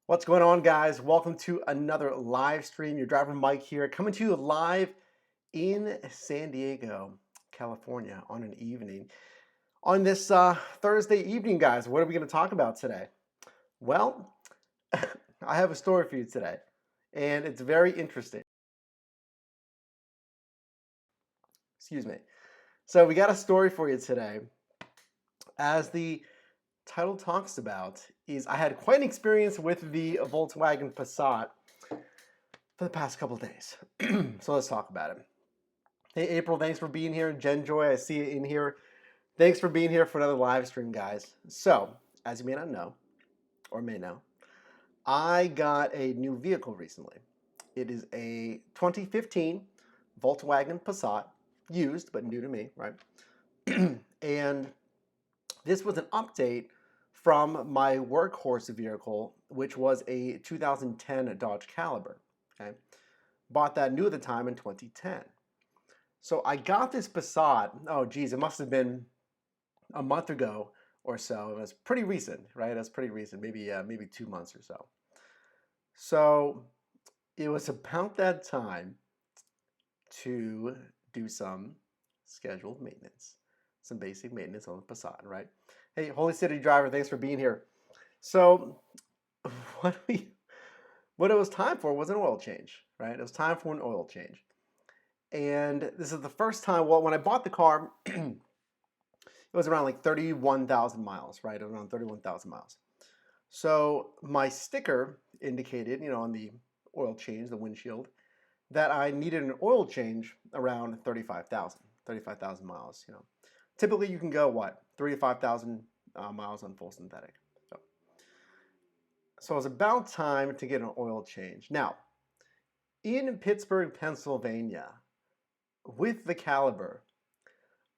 What's going on, guys? Welcome to another live stream. Your driver Mike here, coming to you live in San Diego, California on an evening. On this Thursday evening, guys, what are we going to talk about today? Well, I have a story for you today, and it's very interesting. Excuse me. So, we got a story for you today. As the title talks about, is I had quite an experience with the Volkswagen Passat for the past couple of days. So let's talk about it. Hey, April, thanks for being here. Jen Joy, I see you in here. Thanks for being here for another live stream, guys. So, as you may not know, or may know, I got a new vehicle recently. It is a 2015 Volkswagen Passat, used, but new to me, right? And this was an update from my workhorse vehicle, which was a 2010 Dodge Caliber, okay? Bought that new at the time in 2010. So I got this Passat, oh geez, it must have been a month ago or so. It was pretty recent, right? It was pretty recent, maybe 2 months or so. So it was about that time to do some scheduled maintenance, some basic maintenance on the Passat, right? Hey, Holy City Driver, thanks for being here. So what it was time for was an oil change, right? It was time for an oil change. And this is the first time, well, when I bought the car, it was around like 31,000 miles, right? Around 31,000 miles. So my sticker indicated, on the oil change, the windshield, that I needed an oil change around 35,000 miles, Typically you can go, what, 35,000 miles on full synthetic. So it was about time to get an oil change. Now, in Pittsburgh, Pennsylvania, with the Caliber,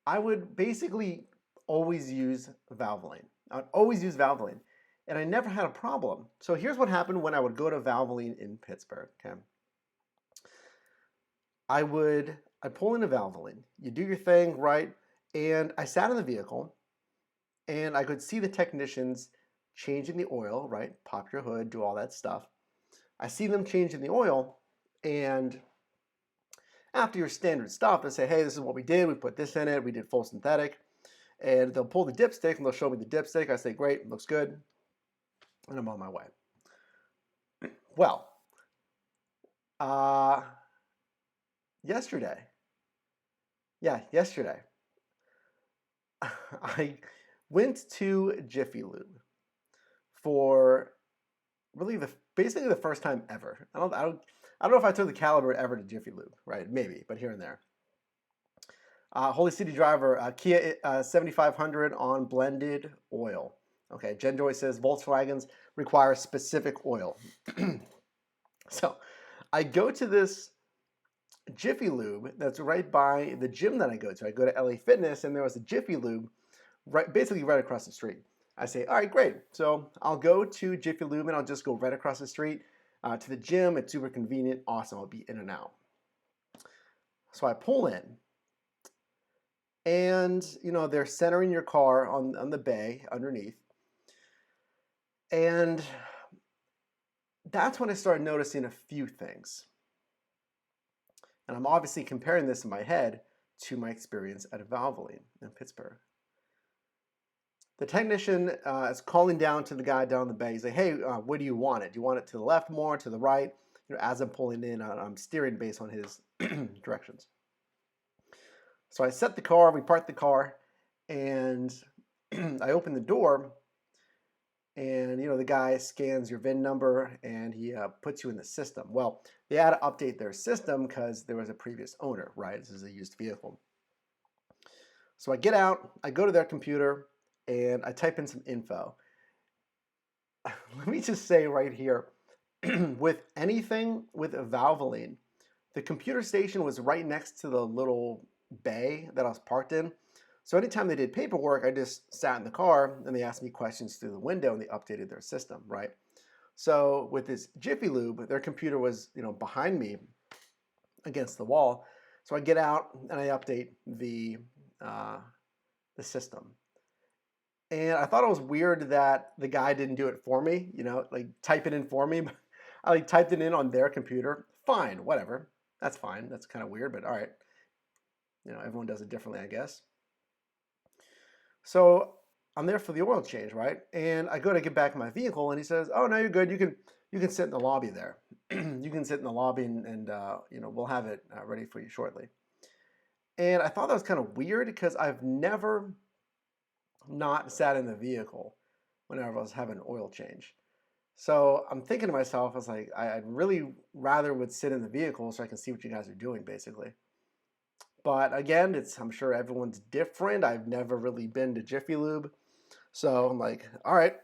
I would basically always use Valvoline. I would always use Valvoline, and I never had a problem. So here's what happened when I would go to Valvoline in Pittsburgh, okay? I'd pull into Valvoline, you do your thing, right? And I sat in the vehicle, and I could see the technicians changing the oil, right? Pop your hood, do all that stuff. I see them changing the oil, and after your standard stuff, they say, hey, this is what we did. We put this in it. We did full synthetic. And they'll pull the dipstick, and they'll show me the dipstick. I say, great, looks good. And I'm on my way. Well, yesterday, I went to Jiffy Lube for really basically the first time ever. I don't know if I took the Caliber ever to Jiffy Lube, right? Maybe, but here and there. Holy City Driver, Kia 7500 on blended oil. Okay, Jen Joy says Volkswagens require specific oil. So I go to this Jiffy Lube that's right by the gym that I go to. I go to LA Fitness, and there was a Jiffy Lube basically right across the street. I say, all right, great. So I'll go to Jiffy Lube, and I'll just go right across the street to the gym. It's super convenient. Awesome. I'll be in and out. So I pull in, and they're centering your car on the bay underneath. And that's when I started noticing a few things. And I'm obviously comparing this in my head to my experience at Valvoline in Pittsburgh. The technician is calling down to the guy down the bay. He's like, hey, what do you want it? Do you want it to the left more, to the right? As I'm pulling in, I'm steering based on his directions. So I set the car, we park the car, and I open the door, and the guy scans your VIN number, and he puts you in the system. Well, they had to update their system because there was a previous owner, right? This is a used vehicle. So I get out, I go to their computer, and I type in some info. Let me just say right here, with anything with a Valvoline, the computer station was right next to the little bay that I was parked in. So anytime they did paperwork, I just sat in the car, and they asked me questions through the window, and they updated their system, right? So with this Jiffy Lube, their computer was behind me against the wall. So I get out, and I update the system. And I thought it was weird that the guy didn't do it for me, like type it in for me. I like typed it in on their computer. Fine, whatever. That's fine. That's kind of weird, but all right. Everyone does it differently, I guess. So I'm there for the oil change, right? And I go to get back in my vehicle, and he says, "Oh, no, you're good. You can sit in the lobby there. You can sit in the lobby, and we'll have it ready for you shortly." And I thought that was kind of weird because I've never not sat in the vehicle whenever I was having an oil change. So I'm thinking to myself, I was like, I'd really rather would sit in the vehicle so I can see what you guys are doing, basically. But again, I'm sure everyone's different. I've never really been to Jiffy Lube. So I'm like, all right,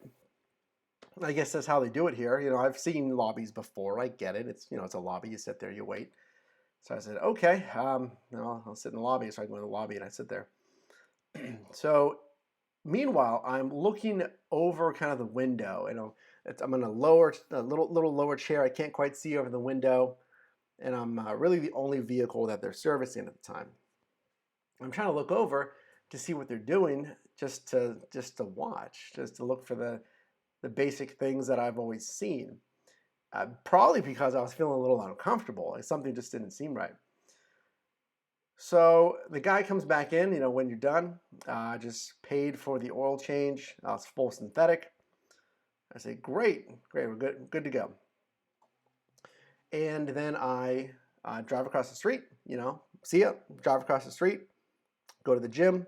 I guess that's how they do it here. I've seen lobbies before. I get it. It's a lobby. You sit there, you wait. So I said, okay, I'll sit in the lobby. So I go in the lobby and I sit there. So meanwhile, I'm looking over kind of the window. I'm in a little lower chair. I can't quite see over the window, and I'm really the only vehicle that they're servicing at the time. I'm trying to look over to see what they're doing, just to watch, just to look for the basic things that I've always seen. Probably because I was feeling a little uncomfortable. Like something just didn't seem right. So the guy comes back in, when you're done, just paid for the oil change. It's full synthetic. I say, great, we're good to go. And then I drive across the street, see ya, drive across the street, go to the gym,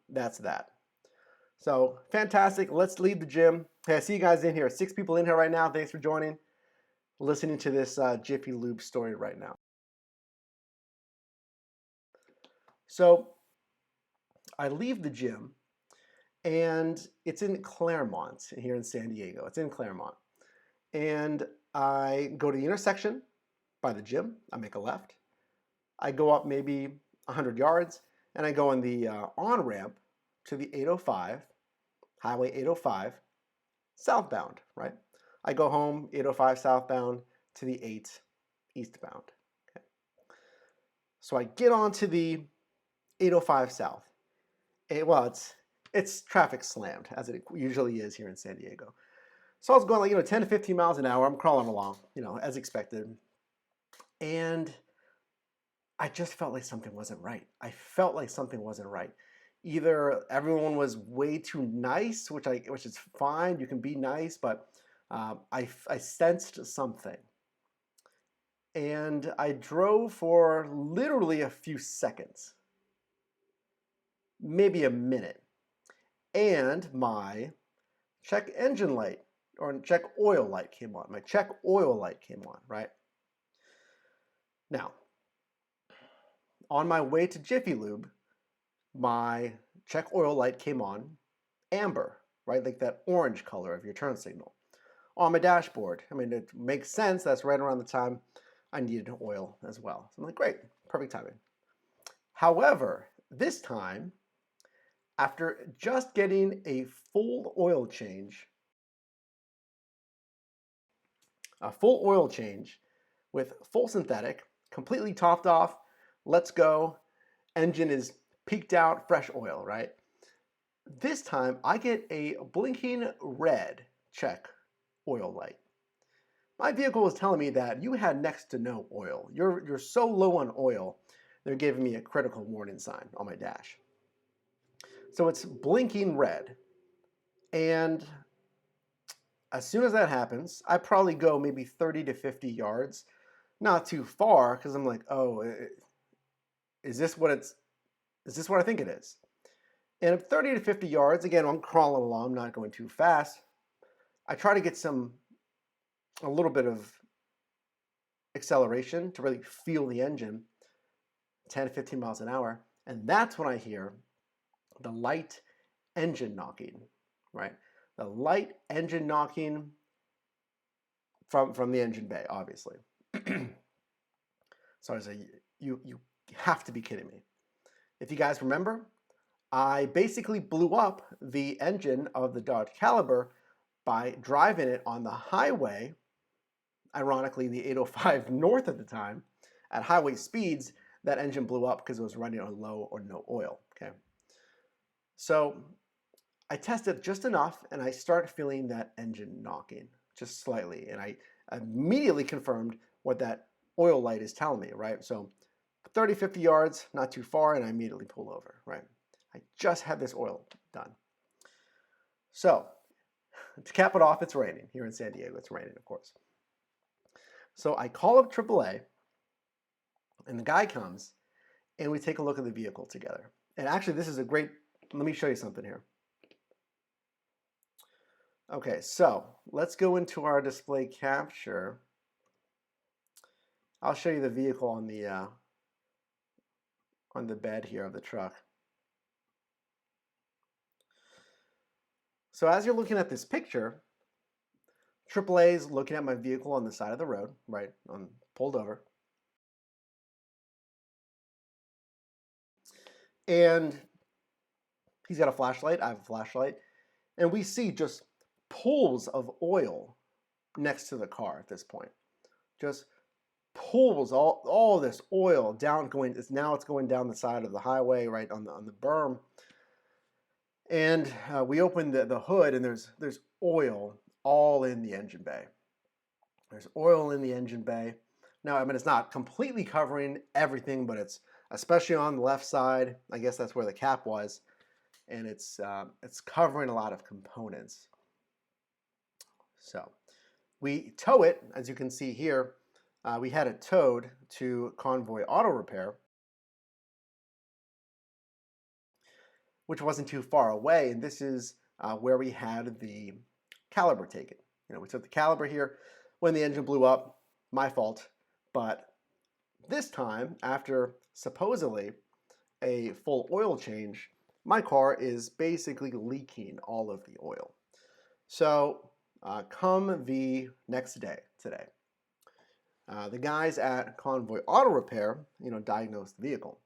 that's that. So fantastic. Let's leave the gym. Hey, I see you guys in here. 6 people in here right now. Thanks for joining, listening to this Jiffy Lube story right now. So I leave the gym, and it's in Claremont here in San Diego. It's in Claremont. And I go to the intersection by the gym. I make a left. I go up maybe 100 yards, and I go on the on-ramp to the 805, Highway 805, southbound, right? I go home, 805 southbound to the 8 eastbound. Okay. So I get onto the 805 south. It's traffic slammed, as it usually is here in San Diego. So I was going 10 to 15 miles an hour. I'm crawling along, as expected. And I just felt like something wasn't right. I felt like something wasn't right. Either everyone was way too nice, which is fine. You can be nice, but I sensed something. And I drove for literally a few seconds, maybe a minute. And my check engine light or check oil light came on. My check oil light came on, right? Now, on my way to Jiffy Lube, my check oil light came on amber, right? Like that orange color of your turn signal on my dashboard. I mean, it makes sense. That's right around the time I needed oil as well. So I'm like, great, perfect timing. However, this time, after just getting a full oil change with full synthetic, completely topped off, let's go, engine is peaked out, fresh oil, right? This time I get a blinking red check oil light. My vehicle was telling me that you had next to no oil. You're so low on oil, they're giving me a critical warning sign on my dash. So it's blinking red. And as soon as that happens, I probably go maybe 30 to 50 yards, not too far, because I'm like, oh, is this what I think it is? And at 30 to 50 yards, again, I'm crawling along, I'm not going too fast. I try to get a little bit of acceleration to really feel the engine, 10 to 15 miles an hour. And that's when I hear the light engine knocking, right? The light engine knocking from the engine bay, obviously. So I say, you have to be kidding me. If you guys remember, I basically blew up the engine of the Dodge Caliber by driving it on the highway, ironically the 805 north at the time, at highway speeds. That engine blew up because it was running on low or no oil, okay? So I tested just enough, and I start feeling that engine knocking just slightly, and I immediately confirmed what that oil light is telling me, right? So 30, 50 yards, not too far, and I immediately pull over, right? I just had this oil done. So to cap it off, it's raining here in San Diego. It's raining, of course. So I call up AAA, and the guy comes, and we take a look at the vehicle together. And actually, this is a great, let me show you something here. Okay, so let's go into our display capture. I'll show you the vehicle on the bed here of the truck. So as you're looking at this picture, AAA is looking at my vehicle on the side of the road, right, pulled over. And he's got a flashlight, I have a flashlight, and we see just pools of oil next to the car at this point. Just pools, all this oil down now it's going down the side of the highway, right on the berm. And we open the hood, and there's oil all in the engine bay. There's oil in the engine bay. Now, I mean, it's not completely covering everything, but it's especially on the left side. I guess that's where the cap was, and it's covering a lot of components. So we tow it, as you can see here. We had it towed to Convoy Auto Repair, which wasn't too far away, and this is where we had the caliber taken. We took the caliber here when the engine blew up. My fault. But this time, after supposedly a full oil change, my car is basically leaking all of the oil. So come the next day, today, the guys at Convoy Auto Repair, diagnosed the vehicle.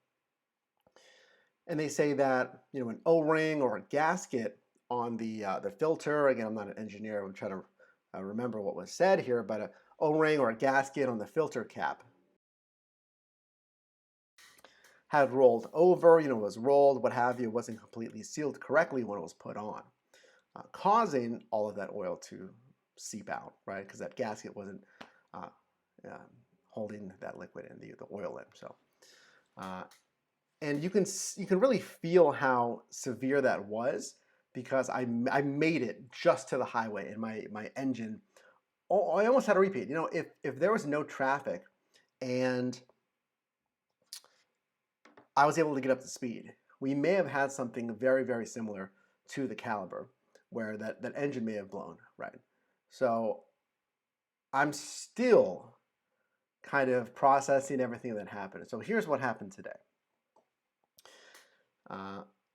And they say that, an O-ring or a gasket on the filter, again, I'm not an engineer, I'm trying to remember what was said here, but an O-ring or a gasket on the filter cap had rolled over, was rolled, what have you, wasn't completely sealed correctly when it was put on, causing all of that oil to seep out, right? Because that gasket wasn't holding that liquid in, the oil in. So, and you can really feel how severe that was, because I made it just to the highway, and my engine, I almost had a repeat. If there was no traffic and I was able to get up to speed, we may have had something very, very similar to the caliber, where that engine may have blown, right? So I'm still kind of processing everything that happened. So here's what happened today.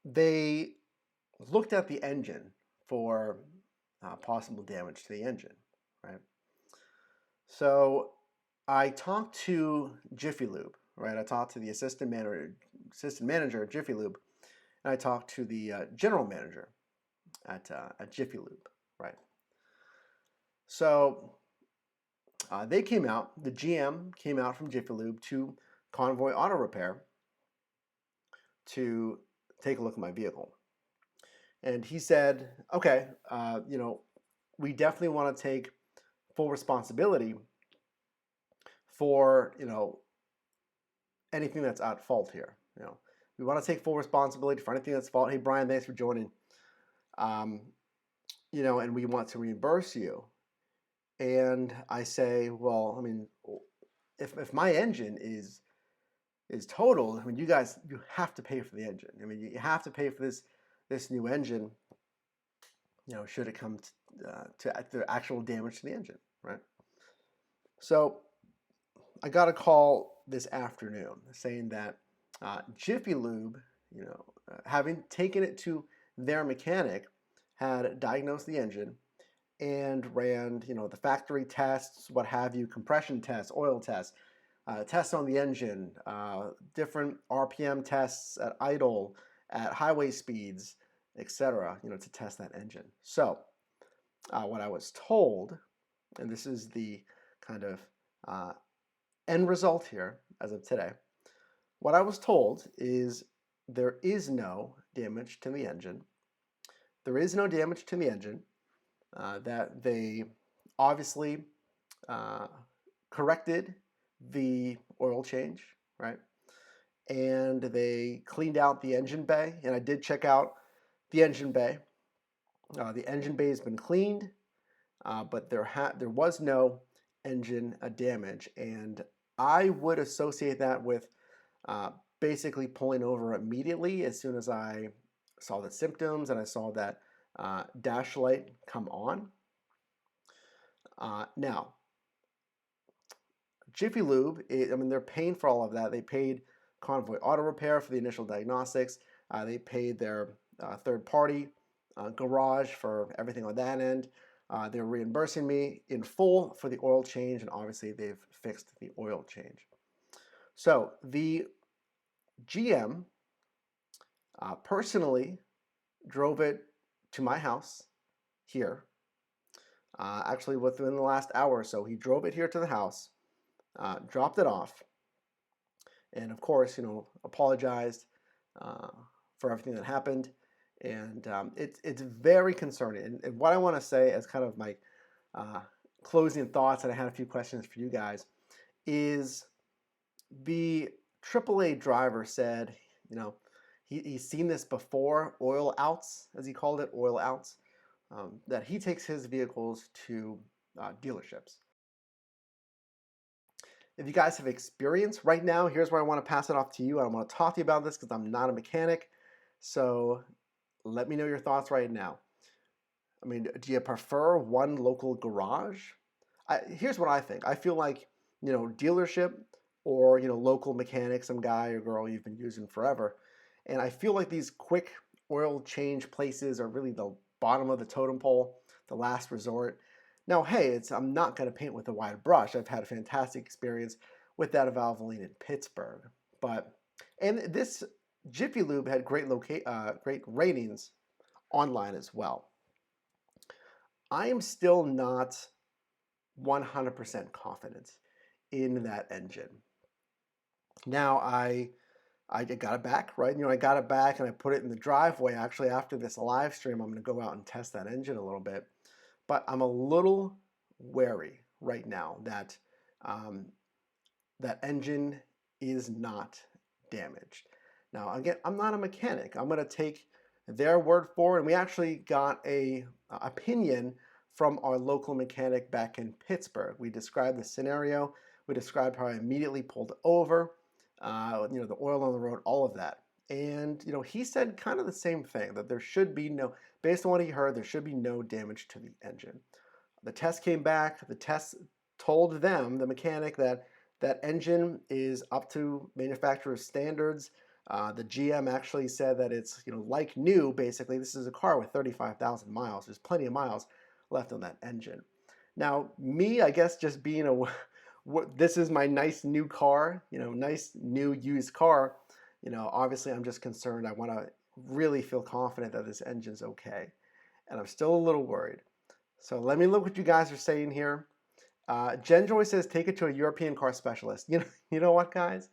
They looked at the engine for possible damage to the engine, right? So I talked to Jiffy Lube, right? I talked to the assistant manager at Jiffy Lube, and I talked to the general manager at Jiffy Lube, right? So they came out, the GM came out from Jiffy Lube to Convoy Auto Repair to take a look at my vehicle. And he said, okay, we definitely want to take full responsibility for, anything that's at fault here. We want to take full responsibility for anything that's at fault. Hey, Brian, thanks for joining. And we want to reimburse you. And I say, well, I mean, if my engine is totaled, I mean, you have to pay for the engine. I mean, you have to pay for this new engine, should it come to the actual damage to the engine, right? So I got a call this afternoon saying that Jiffy Lube, having taken it to their mechanic, had diagnosed the engine and ran, the factory tests, what have you, compression tests, oil tests, tests on the engine, different RPM tests at idle, at highway speeds, etc., to test that engine. So what I was told, and this is the kind of end result here as of today, what I was told is there is no damage to the engine. there is no damage to the engine, that they obviously corrected the oil change, right? And they cleaned out the engine bay, and I did check out the engine bay. The engine bay has been cleaned, but there was no engine damage, and I would associate that with basically pulling over immediately as soon as I saw the symptoms and I saw that dash light come on. Now, Jiffy Lube, I mean, they're paying for all of that. They paid Convoy Auto Repair for the initial diagnostics. They paid their third-party garage for everything on that end. They're reimbursing me in full for the oil change, and obviously they've fixed the oil change. So the GM personally drove it to my house here. Actually, within the last hour or so, he drove it here to the house, dropped it off, and of course, apologized for everything that happened. And it's very concerning. And what I want to say as kind of my closing thoughts, and I had a few questions for you guys, is the AAA driver said, he's seen this before, oil outs, as he called it, oil outs, that he takes his vehicles to dealerships. If you guys have experience right now, here's where I want to pass it off to you. I want to talk to you about this because I'm not a mechanic. So let me know your thoughts right now. I mean, do you prefer one local garage? Here's what I think. I feel like, dealership or, local mechanic, some guy or girl you've been using forever. And I feel like these quick oil change places are really the bottom of the totem pole, the last resort. Now, hey, I'm not going to paint with a wide brush. I've had a fantastic experience with that of Valvoline in Pittsburgh. And this Jiffy Lube had great ratings online as well. I am still not 100% confident in that engine. Now, I got it back, right? I got it back and I put it in the driveway. Actually, after this live stream, I'm going to go out and test that engine a little bit. But I'm a little wary right now that that engine is not damaged. Now, again, I'm not a mechanic. I'm going to take their word for it. And we actually got a opinion from our local mechanic back in Pittsburgh. We described the scenario. We described how I immediately pulled over, the oil on the road, all of that. And, he said kind of the same thing, that there should be based on what he heard, there should be no damage to the engine. The test came back. The test told them, the mechanic, that that engine is up to manufacturer's standards. The GM actually said that it's like new. Basically, this is a car with 35,000 miles. There's plenty of miles left on that engine. Now, me, I guess, just being this is my nice new car, nice new used car. Obviously, I'm just concerned. I want to really feel confident that this engine's okay, and I'm still a little worried. So let me look what you guys are saying here. Jen Joy says, take it to a European car specialist. You know what, guys?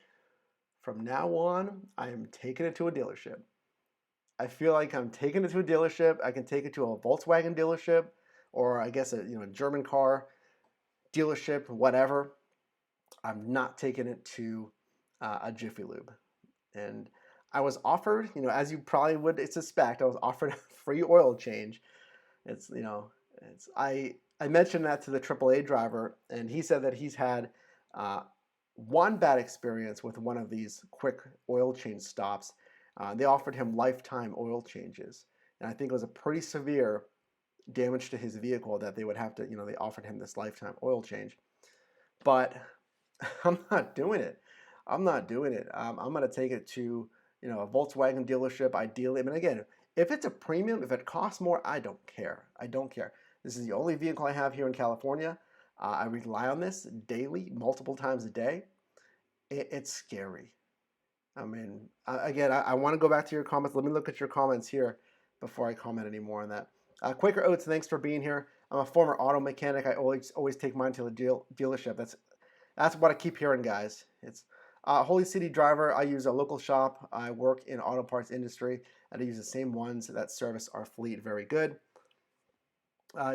From now on, I am taking it to a dealership. I feel like I'm taking it to a dealership. I can take it to a Volkswagen dealership, or I guess a German car dealership, whatever. I'm not taking it to a Jiffy Lube. And I was offered, as you probably would suspect, I was offered a free oil change. I mentioned that to the AAA driver, and he said that he's had one bad experience with one of these quick oil change stops. They offered him lifetime oil changes, and I think it was a pretty severe damage to his vehicle that they would have to, they offered him this lifetime oil change. But I'm not doing it. I'm not doing it. I'm going to take it to, a Volkswagen dealership, ideally. I mean, again, if it's a premium, if it costs more, I don't care. I don't care. This is the only vehicle I have here in California. I rely on this daily, multiple times a day. It's scary. I mean, again, I want to go back to your comments. Let me look at your comments here before I comment any more on that. Quaker Oats, thanks for being here. I'm a former auto mechanic. I always take mine to the dealership. That's what I keep hearing, guys. Holy City Driver, I use a local shop. I work in auto parts industry, and I use the same ones that service our fleet. Very good.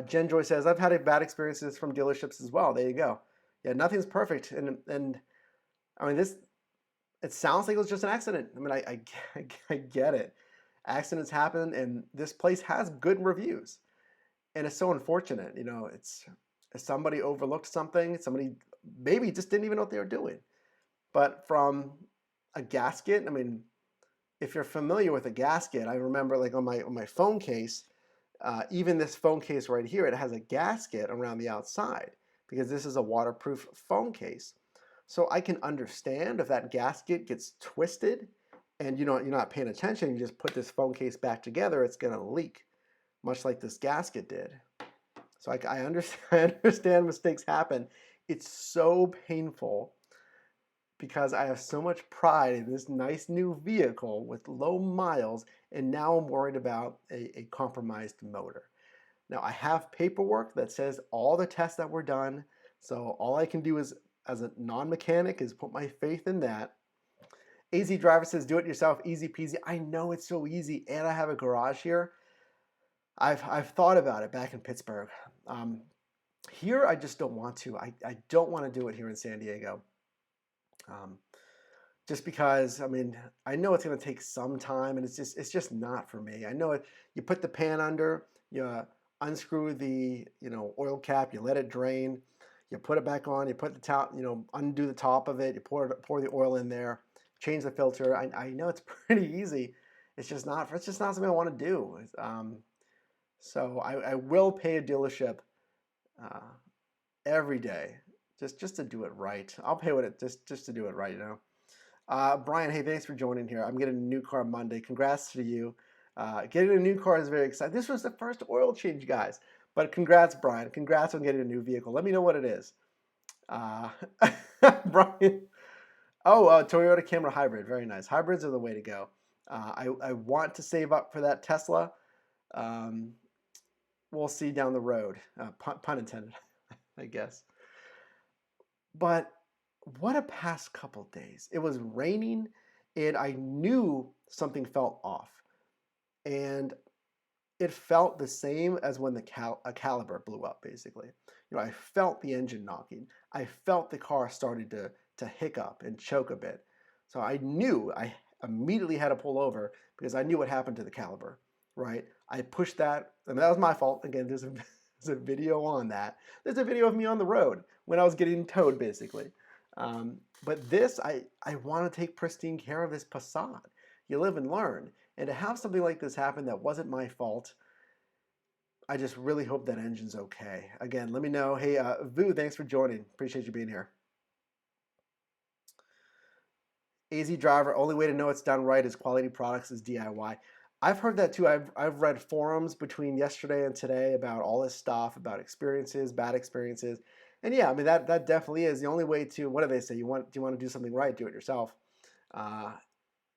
Jen Joy says, I've had bad experiences from dealerships as well. There you go. Yeah, nothing's perfect. And I mean, it sounds like it was just an accident. I mean, I get it. Accidents happen, and this place has good reviews. And it's so unfortunate. It's somebody overlooked something. Somebody maybe just didn't even know what they were doing. But from a gasket, I mean, if you're familiar with a gasket, I remember like on my phone case, even this phone case right here, it has a gasket around the outside because this is a waterproof phone case. So I can understand if that gasket gets twisted and you're not paying attention, you just put this phone case back together, it's going to leak, much like this gasket did. So I understand mistakes happen. It's so painful because I have so much pride in this nice new vehicle with low miles, and now I'm worried about a compromised motor. Now I have paperwork that says all the tests that were done, so all I can do is, as a non-mechanic, is put my faith in that. AZ Driver says, do it yourself, easy peasy. I know it's so easy, and I have a garage here. I've thought about it back in Pittsburgh. Here, I just don't want to. I don't want to do it here in San Diego. Just because, I mean, I know it's going to take some time, and it's just not for me. I know it. You put the pan under, you unscrew the oil cap, you let it drain, you put it back on, you put the top, undo the top of it, you pour the oil in there, change the filter. I know it's pretty easy. It's just not something I want to do. So I will pay a dealership every day just to do it right. I'll pay with it just to do it right, Brian, hey, thanks for joining here. I'm getting a new car Monday. Congrats to you. Getting a new car is very exciting. This was the first oil change, guys. But congrats, Brian. Congrats on getting a new vehicle. Let me know what it is. Brian. Oh, Toyota Camry Hybrid. Very nice. Hybrids are the way to go. I want to save up for that Tesla. We'll see down the road. Pun intended, I guess. But what a past couple days. It was raining, and I knew something felt off. And it felt the same as when a caliber blew up, basically. I felt the engine knocking. I felt the car started to hiccup and choke a bit. So I knew I immediately had to pull over because I knew what happened to the caliber, right? I pushed that, and that was my fault. Again, there's a video on that. There's a video of me on the road when I was getting towed, basically. But this, I want to take pristine care of this Passat. You live and learn. And to have something like this happen that wasn't my fault, I just really hope that engine's okay. Again, let me know. Hey, Vu, thanks for joining. Appreciate you being here. AZ Driver, only way to know it's done right is quality products is DIY. I've heard that too. I've read forums between yesterday and today about all this stuff, about experiences, bad experiences. And yeah, I mean, that definitely is the only way to, what do they say? Do you want to do something right? Do it yourself.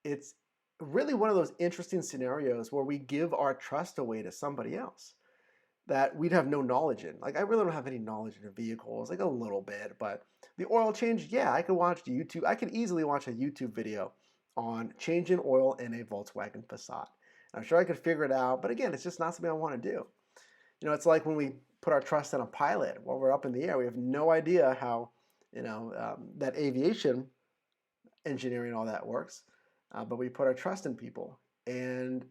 It's really one of those interesting scenarios where we give our trust away to somebody else that we'd have no knowledge in. Like, I really don't have any knowledge in vehicles, like a little bit, but the oil change, yeah, I could watch YouTube. I could easily watch a YouTube video on changing oil in a Volkswagen Passat. I'm sure I could figure it out, but again, it's just not something I want to do. It's like when we put our trust in a pilot while we're up in the air. We have no idea how, that aviation engineering, all that works, but we put our trust in people. And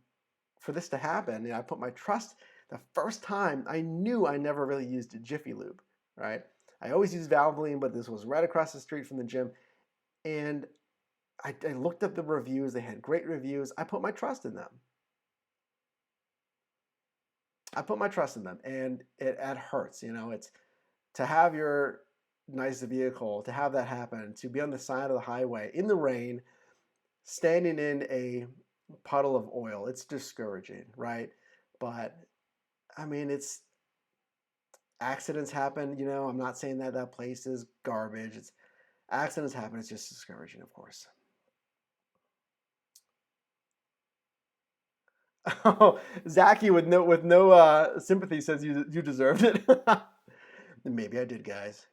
for this to happen, I put my trust. The first time, I knew I never really used Jiffy Lube, right? I always used Valvoline, but this was right across the street from the gym. And I looked up the reviews. They had great reviews. I put my trust in them. And it hurts. It's to have your nice vehicle, to have that happen, to be on the side of the highway in the rain, standing in a puddle of oil. It's discouraging, right? But I mean, accidents happen. I'm not saying that place is garbage. Accidents happen. It's just discouraging, of course. Oh, Zachy with no sympathy says you deserved it. Maybe I did, guys.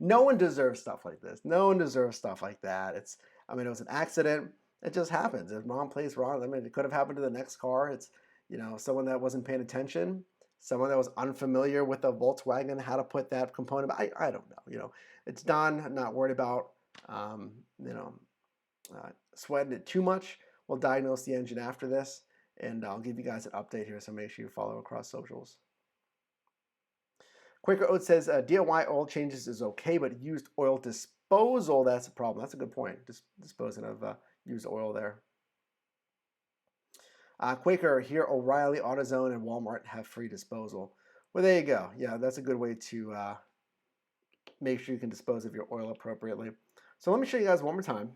No one deserves stuff like this. No one deserves stuff like that. I mean, it was an accident. It just happens. If wrong place, wrong. I mean, it could have happened to the next car. It's, someone that wasn't paying attention, someone that was unfamiliar with the Volkswagen, how to put that component. I don't know. It's done. I'm not worried about, um, you know, sweating it too much. We'll diagnose the engine after this, and I'll give you guys an update here, so make sure you follow across socials. Quaker Oat says DIY oil changes is okay, but used oil disposal, that's a problem. That's a good point, disposing of used oil there. Quaker, here O'Reilly, AutoZone, and Walmart have free disposal. Well, there you go. Yeah, that's a good way to make sure you can dispose of your oil appropriately. So let me show you guys one more time.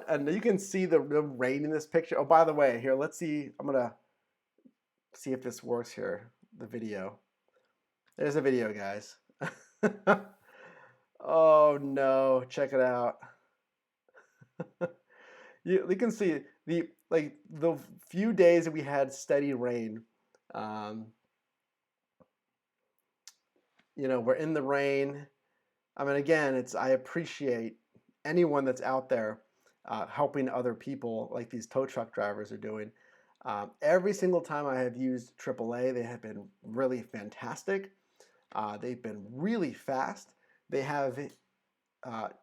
And you can see the rain in this picture. Oh, by the way, here, let's see. I'm going to see if this works here, the video. There's a video, guys. Oh, no. Check it out. You can see the few days that we had steady rain. We're in the rain. I mean, again, I appreciate anyone that's out there helping other people like these tow truck drivers are doing. Every single time I have used AAA, they have been really fantastic. They've been really fast. They have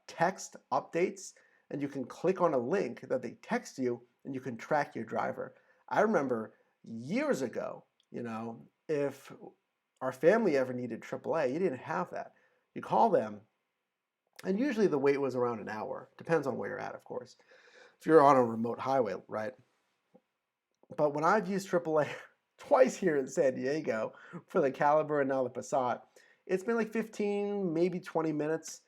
text updates, and you can click on a link that they text you, and you can track your driver. I remember years ago, if our family ever needed AAA, you didn't have that. You call them, and usually the wait was around an hour. Depends on where you're at, of course. If you're on a remote highway, right? But when I've used AAA twice here in San Diego for the Caliber and now the Passat, it's been like 15, maybe 20 minutes.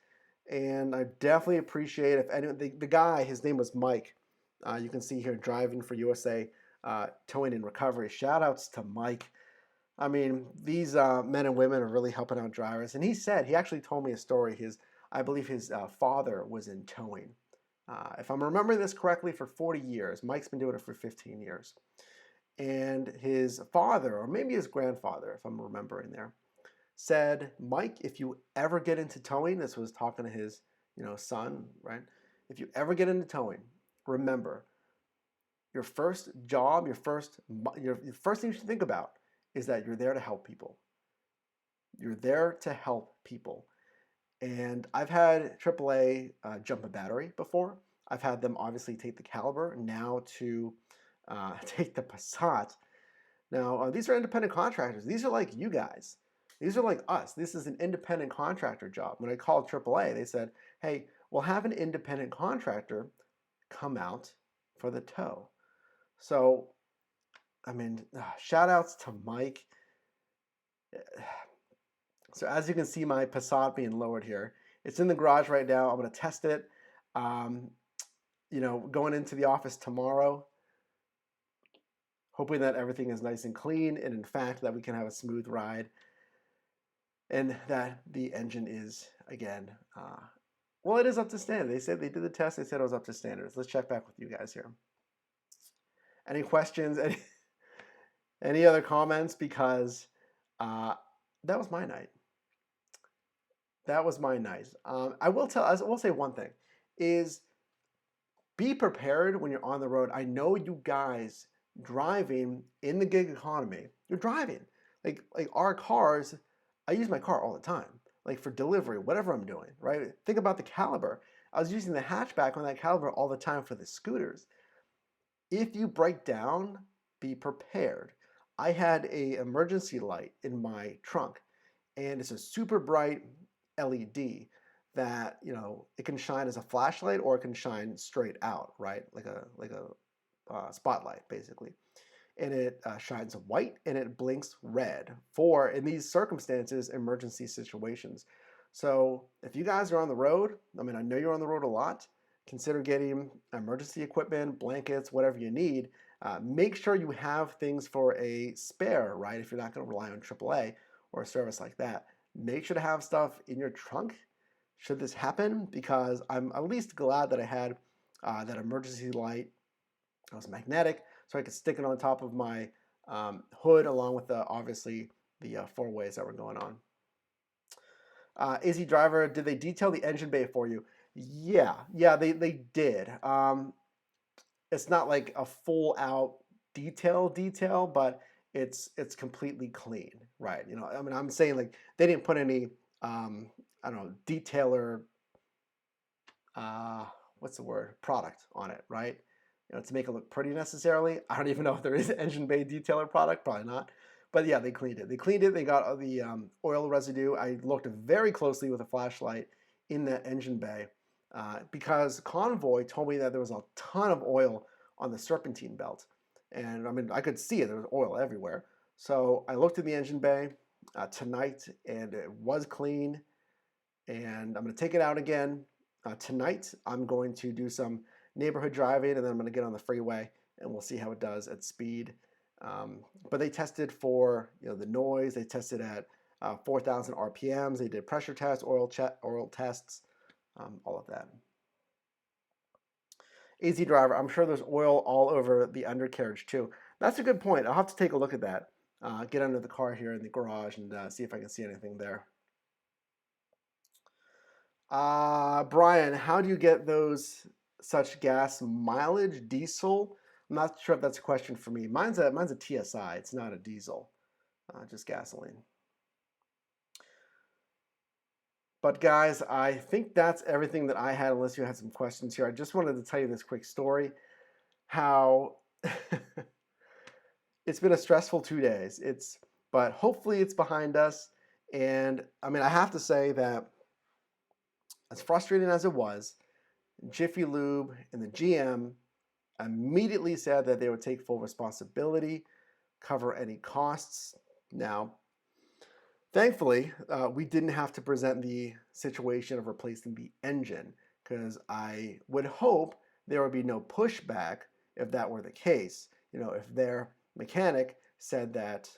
And I definitely appreciate if anyone, the guy, his name was Mike. You can see here driving for USA Towing and Recovery. Shout outs to Mike. I mean, these men and women are really helping out drivers. And he actually told me a story. I believe his father was in towing. If I'm remembering this correctly, for 40 years. Mike's been doing it for 15 years. And his father, or maybe his grandfather, if I'm remembering there, said, Mike, if you ever get into towing, this was talking to his son, right? If you ever get into towing, remember, your first job, your first thing you should think about is that you're there to help people. You're there to help people. And I've had AAA jump a battery before. I've had them obviously take the Caliber, now to take the Passat. Now, these are independent contractors. These are like you guys. These are like us. This is an independent contractor job. When I called AAA, they said, hey, we'll have an independent contractor come out for the tow. So, I mean, shout outs to Mike. So as you can see, my Passat being lowered here. It's in the garage right now. I'm going to test it. Going into the office tomorrow, hoping that everything is nice and clean, and in fact that we can have a smooth ride, and that the engine is, again, well, it is up to standard. They said they did the test. They said it was up to standards. Let's check back with you guys here. Any questions? Any other comments? Because that was my night. That was my night. I will say one thing, is be prepared when you're on the road. I know you guys driving in the gig economy, you're driving. Like our cars, I use my car all the time, like for delivery, whatever I'm doing, right? Think about the Caliber. I was using the hatchback on that Caliber all the time for the scooters. If you break down, be prepared. I had an emergency light in my trunk, and it's a super bright LED that, it can shine as a flashlight or it can shine straight out, right? Like a spotlight, basically. And it shines white and it blinks red for, in these circumstances, emergency situations. So if you guys are on the road, I mean, I know you're on the road a lot, consider getting emergency equipment, blankets, whatever you need. Make sure you have things for a spare, right? If you're not going to rely on AAA or a service like that, make sure to have stuff in your trunk should this happen, because I'm at least glad that I had that emergency light. It was magnetic, so I could stick it on top of my hood, along with obviously the four ways that were going on. Easy Driver, did they detail the engine bay for you? Yeah, they did. It's not like a full out detail, but it's completely clean, right? You know, I mean, I'm saying like they didn't put any I don't know, detailer what's the word, product on it, right? You know, to make it look pretty necessarily. I don't even know if there is an engine bay detailer product, probably not. But yeah, they cleaned it. They got the oil residue. I looked very closely with a flashlight in that engine bay because Convoy told me that there was a ton of oil on the serpentine belt. And I mean, I could see it. There was oil everywhere. So I looked in the engine bay tonight, and it was clean. And I'm going to take it out again. Tonight, I'm going to do some neighborhood driving, and then I'm going to get on the freeway, and we'll see how it does at speed. But they tested for the noise. They tested at 4,000 RPMs. They did pressure tests, oil tests, all of that. Easy Driver, I'm sure there's oil all over the undercarriage too. That's a good point. I'll have to take a look at that. Get under the car here in the garage and see if I can see anything there. Brian, how do you get those such gas mileage? Diesel? I'm not sure if that's a question for me. Mine's a TSI. It's not a diesel, just gasoline. But guys, I think that's everything that I had, unless you had some questions here. I just wanted to tell you this quick story, how it's been a stressful 2 days. But hopefully it's behind us. And I mean, I have to say that as frustrating as it was, Jiffy Lube and the GM immediately said that they would take full responsibility, cover any costs. Now, thankfully, we didn't have to present the situation of replacing the engine, because I would hope there would be no pushback if that were the case. You know, if their mechanic said that,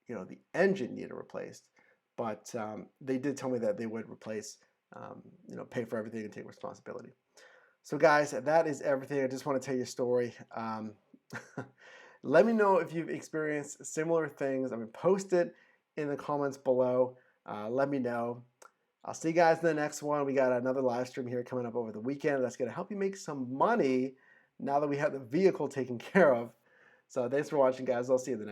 the engine needed replaced. But they did tell me that they would replace, pay for everything and take responsibility. So guys, that is everything. I just want to tell you a story. Let me know if you've experienced similar things. I mean, post it in the comments below. Let me know. I'll see you guys in the next one. We got another live stream here coming up over the weekend that's going to help you make some money now that we have the vehicle taken care of. So thanks for watching, guys. I'll see you in the next